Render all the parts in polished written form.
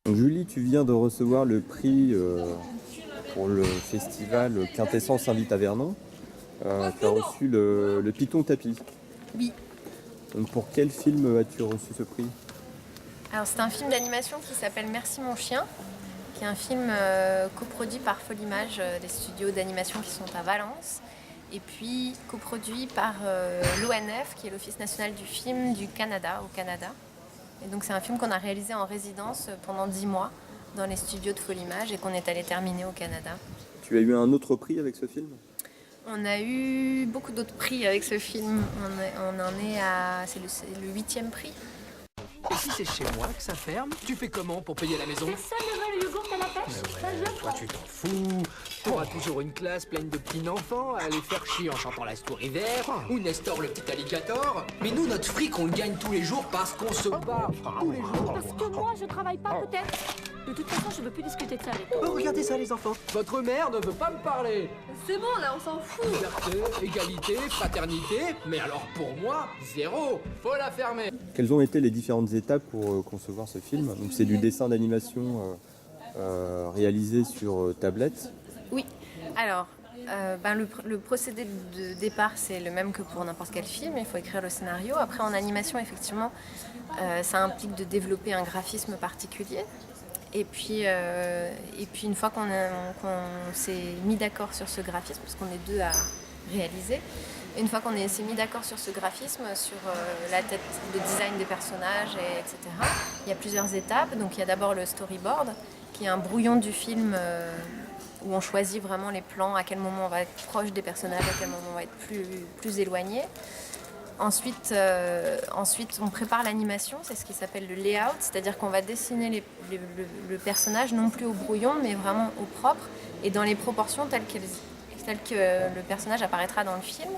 Donc, Julie, tu viens de recevoir le prix pour le festival Quintessence Invite à Vernon. Tu as reçu le Python Tapis. Oui. Donc, pour quel film as-tu reçu ce prix? Alors c'est un film d'animation qui s'appelle Merci mon chien, qui est un film coproduit par Folimage, des studios d'animation qui sont à Valence, et puis coproduit par l'ONF, qui est l'Office national du film du Canada, au Canada. Et donc c'est un film qu'on a réalisé en résidence pendant 10 mois dans les studios de Folimage et qu'on est allé terminer au Canada. Tu as eu un autre prix avec ce film? On a eu beaucoup d'autres prix avec ce film. On en est à... C'est le 8e prix. Et si c'est chez moi que ça ferme, tu fais comment pour payer la maison? Personne ne veut le yogourt à la pêche. Toi tu t'en fous. T'auras toujours une classe pleine de petits enfants à aller faire chier en chantant la story vert ou Nestor le petit alligator. Mais nous, notre fric, on le gagne tous les jours parce qu'on se bat tous les jours. Parce que moi, je travaille pas, peut-être. De toute façon, je veux plus discuter de ça avec toi. Oh, regardez ça, les enfants. Votre mère ne veut pas me parler. C'est bon, là, on s'en fout. Liberté, égalité, fraternité. Mais alors pour moi, zéro. Faut la fermer. Quelles ont été les différentes étapes pour concevoir ce film? Donc, c'est du dessin d'animation réalisé sur tablette. Oui, alors le procédé de départ c'est le même que pour n'importe quel film, il faut écrire le scénario. Après en animation effectivement ça implique de développer un graphisme particulier. Et puis une fois qu'on s'est mis d'accord sur ce graphisme, parce qu'on est deux à réaliser, une fois qu'on s'est mis d'accord sur ce graphisme, sur la tête, le design des personnages, etc., il y a plusieurs étapes. Donc il y a d'abord le storyboard, qui est un brouillon du film où on choisit vraiment les plans, à quel moment on va être proche des personnages, à quel moment on va être plus éloigné. Ensuite, on prépare l'animation, c'est ce qui s'appelle le layout, c'est-à-dire qu'on va dessiner le personnage non plus au brouillon, mais vraiment au propre et dans les proportions telles que le personnage apparaîtra dans le film.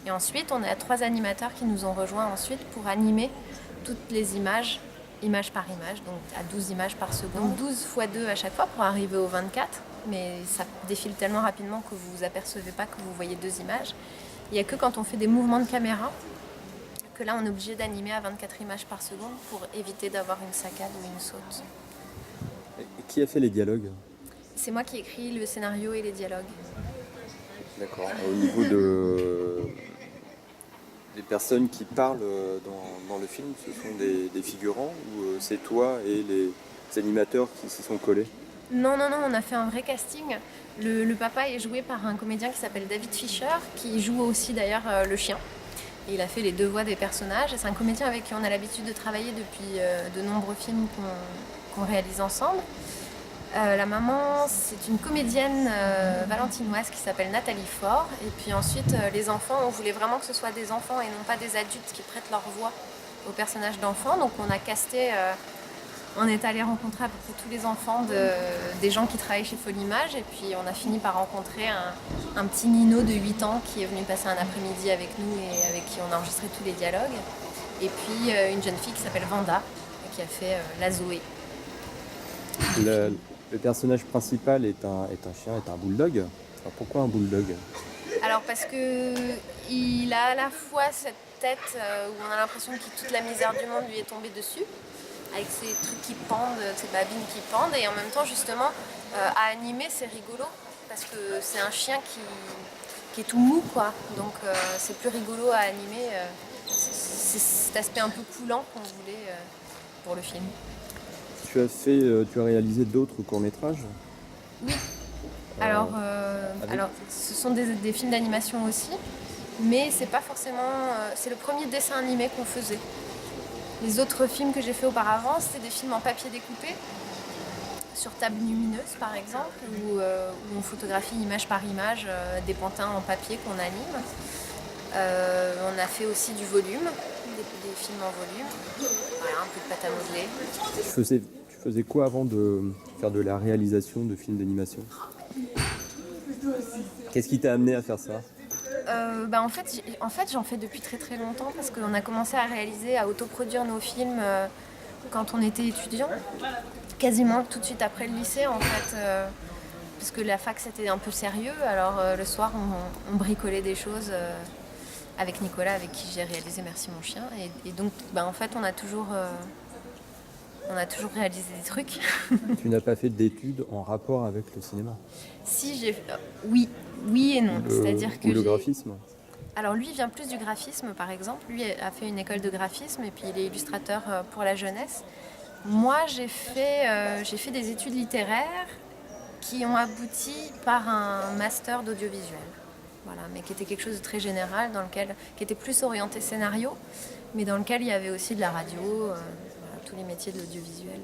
Et ensuite, on a 3 animateurs qui nous ont rejoints ensuite pour animer toutes les images, image par image, donc à 12 images par seconde. Donc 12 x 2 à chaque fois pour arriver au 24, mais ça défile tellement rapidement que vous vous apercevez pas que vous voyez 2 images. Il n'y a que quand on fait des mouvements de caméra que là on est obligé d'animer à 24 images par seconde pour éviter d'avoir une saccade ou une saute. Et qui a fait les dialogues? C'est moi qui écris le scénario et les dialogues. D'accord. Au niveau des personnes qui parlent dans le film, ce sont des figurants ou c'est toi et les animateurs qui s'y sont collés? Non, on a fait un vrai casting. Le papa est joué par un comédien qui s'appelle David Fisher, qui joue aussi d'ailleurs le chien. Et il a fait les 2 voix des personnages. C'est un comédien avec qui on a l'habitude de travailler depuis de nombreux films qu'on réalise ensemble. La maman, c'est une comédienne valentinoise qui s'appelle Nathalie Faure. Et puis ensuite, les enfants, on voulait vraiment que ce soit des enfants et non pas des adultes qui prêtent leur voix aux personnages d'enfants. Donc on a casté... On est allé rencontrer à peu près tous les enfants des gens qui travaillent chez Folimage et puis on a fini par rencontrer un petit Nino de 8 ans qui est venu passer un après-midi avec nous et avec qui on a enregistré tous les dialogues. Et puis une jeune fille qui s'appelle Vanda qui a fait la Zoé. Le personnage principal est un chien, est un bulldog. Alors pourquoi un bulldog? Alors parce qu'il a à la fois cette tête où on a l'impression que toute la misère du monde lui est tombée dessus, avec ces trucs qui pendent, ces babines qui pendent, et en même temps justement à animer c'est rigolo parce que c'est un chien qui est tout mou quoi, donc c'est plus rigolo à animer, c'est cet aspect un peu coulant qu'on voulait pour le film. Tu as réalisé d'autres courts-métrages? Oui, alors ce sont des films d'animation aussi, mais c'est pas forcément, c'est le premier dessin animé qu'on faisait. Les autres films que j'ai fait auparavant, c'était des films en papier découpé, sur table lumineuse par exemple, où on photographie image par image des pantins en papier qu'on anime. On a fait aussi du volume, des films en volume, voilà, un peu de pâte à modeler. Tu faisais quoi avant de faire de la réalisation de films d'animation? Qu'est-ce qui t'a amené à faire ça? En fait, j'en fais depuis très très longtemps parce qu'on a commencé à réaliser, à autoproduire nos films quand on était étudiant, quasiment tout de suite après le lycée en fait, parce que la fac c'était un peu sérieux. Alors le soir on bricolait des choses avec Nicolas avec qui j'ai réalisé Merci mon chien et donc en fait on a toujours On a toujours réalisé des trucs. Tu n'as pas fait d'études en rapport avec le cinéma Si j'ai... oui et non. C'est-à-dire que ou le j'ai- graphisme? Alors lui vient plus du graphisme par exemple. Lui a fait une école de graphisme et puis il est illustrateur pour la jeunesse. Moi j'ai fait des études littéraires qui ont abouti par un master d'audiovisuel. Voilà, mais qui était quelque chose de très général, qui était plus orienté scénario, mais dans lequel il y avait aussi de la radio, voilà, tous les métiers de l'audiovisuel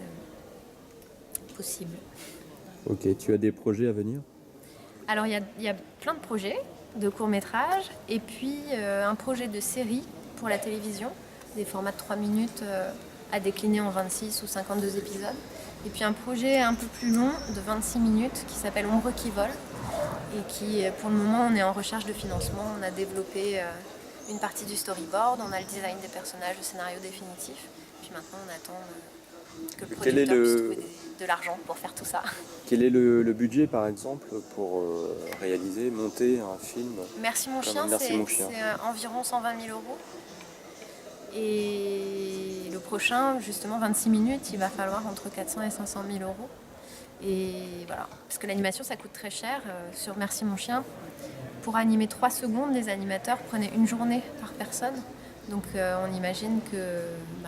possibles. Ok, tu as des projets à venir? Alors il y a plein de projets de courts-métrages et puis un projet de série pour la télévision, des formats de 3 minutes à décliner en 26 ou 52 épisodes. Et puis un projet un peu plus long de 26 minutes qui s'appelle Ombre qui vole et qui, pour le moment, on est en recherche de financement. On a développé une partie du storyboard, on a le design des personnages, le scénario définitif. Puis maintenant, on attend que le Quel est producteur puisse le- trouver de l'argent pour faire tout ça. Quel est le budget, par exemple, pour réaliser, monter un film? Merci mon Comme chien, Merci c'est mon chien. environ 120 000 euros. Et le prochain, justement, 26 minutes, il va falloir entre 400 et 500 000 euros. Et voilà, parce que l'animation, ça coûte très cher. Sur Merci mon chien, pour animer 3 secondes, les animateurs prenaient une journée par personne. Donc on imagine que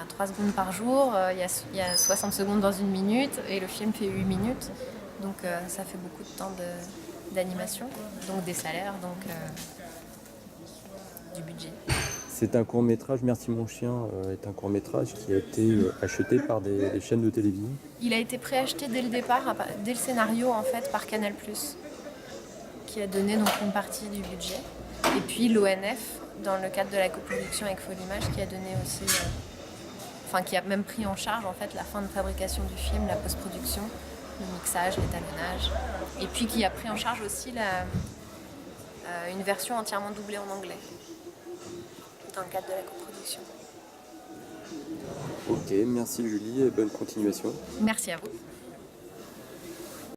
3 secondes par jour, il y a 60 secondes dans une minute et le film fait 8 minutes. Donc ça fait beaucoup de temps d'animation, donc des salaires, donc du budget. C'est un court-métrage, Merci mon chien est un court-métrage qui a été acheté par des chaînes de télévision. Il a été préacheté dès le départ, dès le scénario en fait, par Canal+, qui a donné donc une partie du budget. Et puis l'ONF, dans le cadre de la coproduction avec Folimage, qui a donné aussi, qui a même pris en charge en fait la fin de fabrication du film, la post-production, le mixage, l'étalonnage, et puis qui a pris en charge aussi une version entièrement doublée en anglais, dans le cadre de la coproduction. Ok, merci Julie et bonne continuation. Merci à vous.